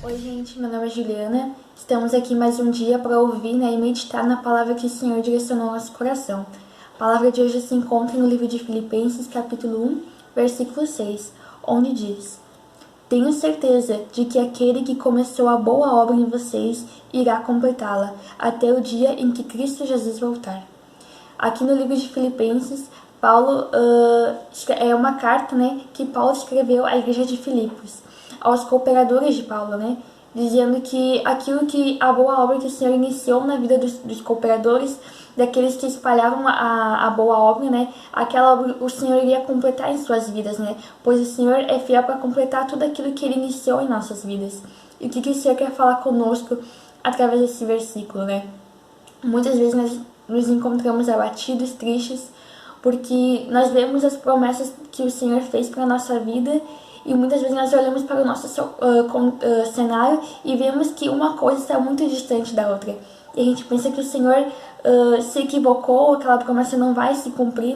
Oi gente, meu nome é Juliana, estamos aqui mais um dia para ouvir, e meditar na palavra que o Senhor direcionou ao nosso coração. A palavra de hoje se encontra no livro de Filipenses, capítulo 1, versículo 6, onde diz: Tenho certeza de que aquele que começou a boa obra em vocês irá completá-la até o dia em que Cristo Jesus voltar. Aqui no livro de Filipenses, Paulo é uma carta, que Paulo escreveu à igreja de Filipos, aos cooperadores de Paulo, dizendo que aquilo que a boa obra que o Senhor iniciou na vida dos cooperadores, daqueles que espalhavam a boa obra, aquela obra o Senhor iria completar em suas vidas, pois o Senhor é fiel para completar tudo aquilo que Ele iniciou em nossas vidas. E o que o Senhor quer falar conosco através desse versículo, Muitas vezes nós nos encontramos abatidos, tristes, porque nós vemos as promessas que o Senhor fez para a nossa vida e muitas vezes nós olhamos para o nosso cenário e vemos que uma coisa está muito distante da outra. E a gente pensa que o Senhor se equivocou, aquela promessa não vai se cumprir,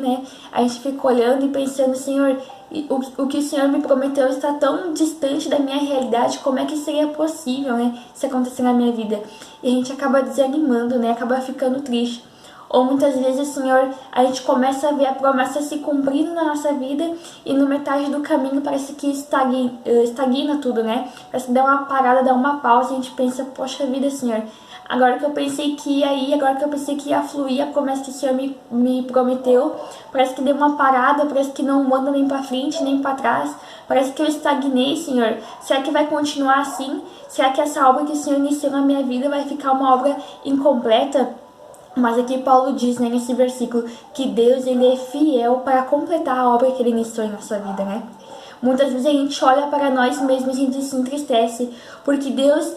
A gente fica olhando e pensando, Senhor, o que o Senhor me prometeu está tão distante da minha realidade, como é que seria possível, se acontecer na minha vida? E a gente acaba desanimando, acaba ficando triste. Ou muitas vezes, Senhor, a gente começa a ver a promessa se cumprindo na nossa vida e no metade do caminho parece que estagna tudo, Parece que dá uma parada, dá uma pausa e a gente pensa, poxa vida, Senhor, agora que eu pensei que ia ir, agora que eu pensei que ia fluir a promessa que o Senhor me prometeu, parece que deu uma parada, parece que não anda nem pra frente, nem pra trás, parece que eu estagnei, Senhor. Será que vai continuar assim? Será que essa obra que o Senhor iniciou na minha vida vai ficar uma obra incompleta? Mas aqui Paulo diz, nesse versículo, que Deus ele é fiel para completar a obra que Ele iniciou em nossa vida, Muitas vezes a gente olha para nós mesmos e a gente se entristece, porque Deus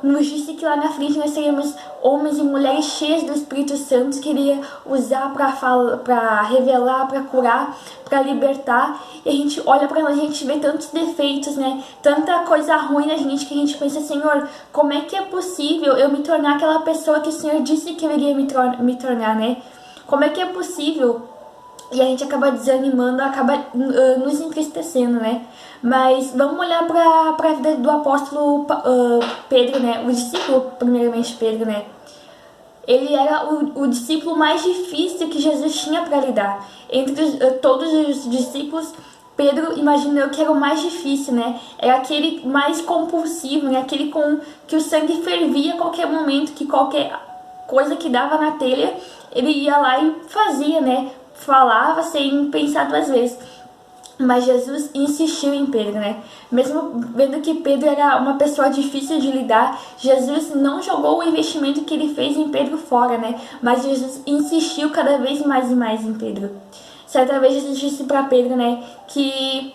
nos disse que lá na frente nós seríamos homens e mulheres cheios do Espírito Santo, que Ele ia usar para revelar, para curar, para libertar. E a gente olha para nós e a gente vê tantos defeitos, Tanta coisa ruim na gente que a gente pensa, Senhor, como é que é possível eu me tornar aquela pessoa que o Senhor disse que eu iria me tornar, Como é que é possível? E a gente acaba desanimando, acaba nos entristecendo, Mas vamos olhar para a vida do apóstolo Pedro, o discípulo, primeiramente Pedro, Ele era o discípulo mais difícil que Jesus tinha para lidar. Entre todos os discípulos, Pedro, imagino eu, que era o mais difícil, Era aquele mais compulsivo, Aquele que o sangue fervia a qualquer momento, que qualquer coisa que dava na telha, ele ia lá e fazia, Falava sem pensar duas vezes. Mas Jesus insistiu em Pedro, Mesmo vendo que Pedro era uma pessoa difícil de lidar, Jesus não jogou o investimento que ele fez em Pedro fora, Mas Jesus insistiu cada vez mais e mais em Pedro. Certa vez Jesus disse para Pedro, que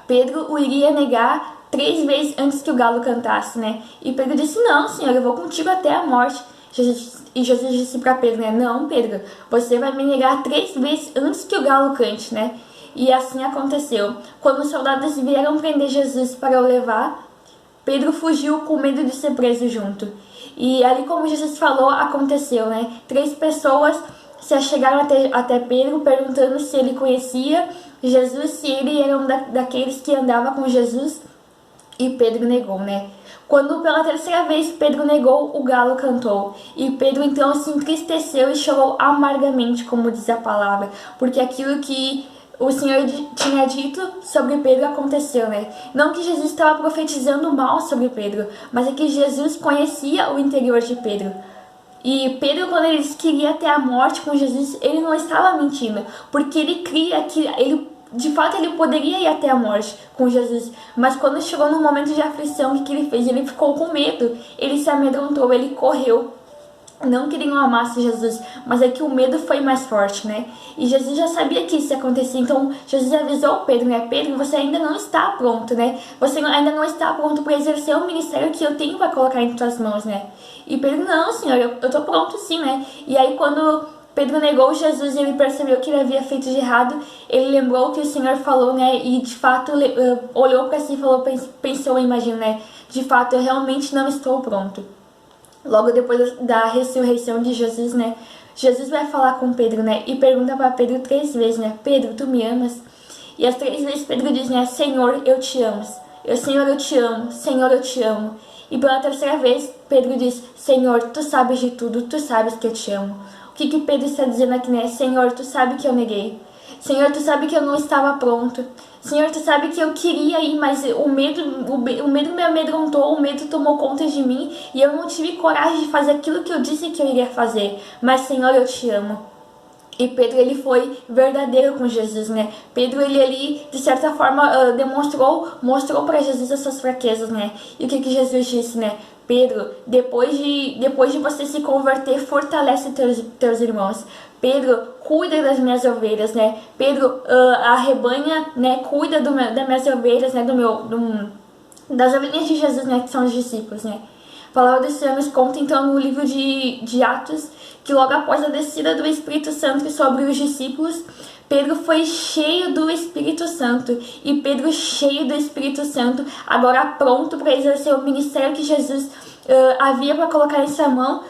Pedro o iria negar 3 vezes antes que o galo cantasse, E Pedro disse, não, Senhor, eu vou contigo até a morte. E Jesus disse para Pedro, não, Pedro, você vai me negar 3 vezes antes que o galo cante, E assim aconteceu. Quando os soldados vieram prender Jesus para o levar, Pedro fugiu com medo de ser preso junto. E ali, como Jesus falou, aconteceu, 3 pessoas se achegaram até Pedro, perguntando se ele conhecia Jesus, se ele era um daqueles que andava com Jesus. E Pedro negou, Quando pela 3ª vez Pedro negou, o galo cantou. E Pedro então se entristeceu e chorou amargamente, como diz a palavra, porque aquilo que o Senhor tinha dito sobre Pedro aconteceu, Não que Jesus estava profetizando mal sobre Pedro, mas é que Jesus conhecia o interior de Pedro. E Pedro, quando ele queria ter a morte com Jesus, ele não estava mentindo, porque ele cria que de fato ele poderia ir até a morte com Jesus, mas quando chegou no momento de aflição, o que ele fez? Ele ficou com medo, ele se amedrontou, ele correu. Não que ele não amasse Jesus, mas é que o medo foi mais forte, E Jesus já sabia que isso ia acontecer, então Jesus avisou Pedro, Pedro, você ainda não está pronto, Você ainda não está pronto para exercer o ministério que eu tenho para colocar em tuas mãos, E Pedro, não, Senhor, eu tô pronto sim, E aí quando Pedro negou Jesus e ele percebeu que ele havia feito de errado, ele lembrou o que o Senhor falou, E de fato olhou para si e falou, pensou, imagino, De fato, eu realmente não estou pronto. Logo depois da ressurreição de Jesus, Jesus vai falar com Pedro, E pergunta para Pedro 3 vezes, Pedro, tu me amas? E as 3 vezes Pedro diz, né, Senhor, eu te amo. Senhor, eu te amo. Senhor, eu te amo. E pela 3ª vez, Pedro diz, Senhor, tu sabes de tudo, tu sabes que eu te amo. O que Pedro está dizendo aqui, né? Senhor, tu sabe que eu neguei. Senhor, tu sabe que eu não estava pronto. Senhor, tu sabe que eu queria ir, mas o medo me amedrontou, o medo tomou conta de mim e eu não tive coragem de fazer aquilo que eu disse que eu iria fazer. Mas, Senhor, eu te amo. E Pedro, ele foi verdadeiro com Jesus, né? Pedro, ele de certa forma, mostrou para Jesus as suas fraquezas, né? E o que Jesus disse, né? Pedro, depois de você se converter, fortalece teus irmãos. Pedro, cuida das minhas ovelhas, né? Pedro, arrebanha, né? Cuida das minhas ovelhas, né? Das ovelhinhas de Jesus, né? Que são os discípulos, né? A palavra do Senhor nos conta, então, no livro de Atos, que logo após a descida do Espírito Santo sobre os discípulos, Pedro foi cheio do Espírito Santo. E Pedro, cheio do Espírito Santo, agora pronto para exercer o ministério que Jesus havia para colocar em sua mão,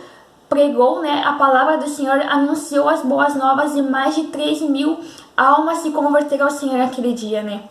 pregou, né, a palavra do Senhor, anunciou as boas novas e mais de 3.000 almas se converteram ao Senhor naquele dia, né?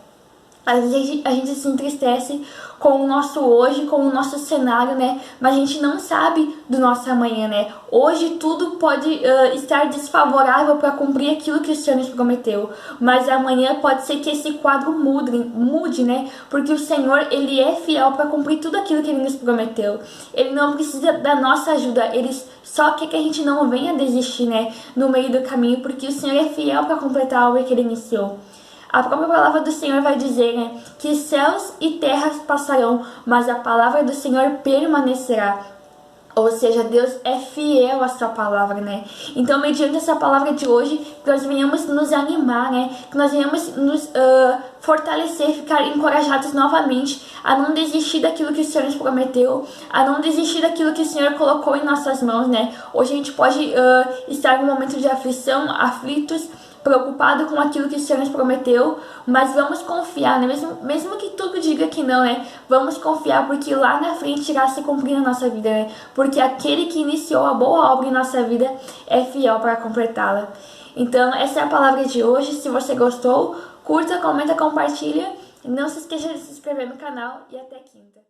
Às vezes a gente se entristece com o nosso hoje, com o nosso cenário, né? Mas a gente não sabe do nosso amanhã, né? Hoje tudo pode estar desfavorável para cumprir aquilo que o Senhor nos prometeu. Mas amanhã pode ser que esse quadro mude, né? Porque o Senhor, Ele é fiel para cumprir tudo aquilo que Ele nos prometeu. Ele não precisa da nossa ajuda, Ele só quer que a gente não venha desistir, né? No meio do caminho, porque o Senhor é fiel para completar a obra que Ele iniciou. A própria palavra do Senhor vai dizer, né, que céus e terras passarão, mas a palavra do Senhor permanecerá. Ou seja, Deus é fiel à sua palavra, né? Então, mediante essa palavra de hoje, que nós venhamos nos animar, né? Que nós venhamos nos fortalecer, ficar encorajados novamente a não desistir daquilo que o Senhor nos prometeu, a não desistir daquilo que o Senhor colocou em nossas mãos, né? Hoje a gente pode estar num momento de aflição, aflitos, preocupado com aquilo que o Senhor nos prometeu, mas vamos confiar, né? Mesmo que tudo diga que não, né? Vamos confiar, porque lá na frente irá se cumprir na nossa vida, né? Porque aquele que iniciou a boa obra em nossa vida é fiel para completá-la. Então, essa é a palavra de hoje. Se você gostou, curta, comenta, compartilha. Não se esqueça de se inscrever no canal e até quinta.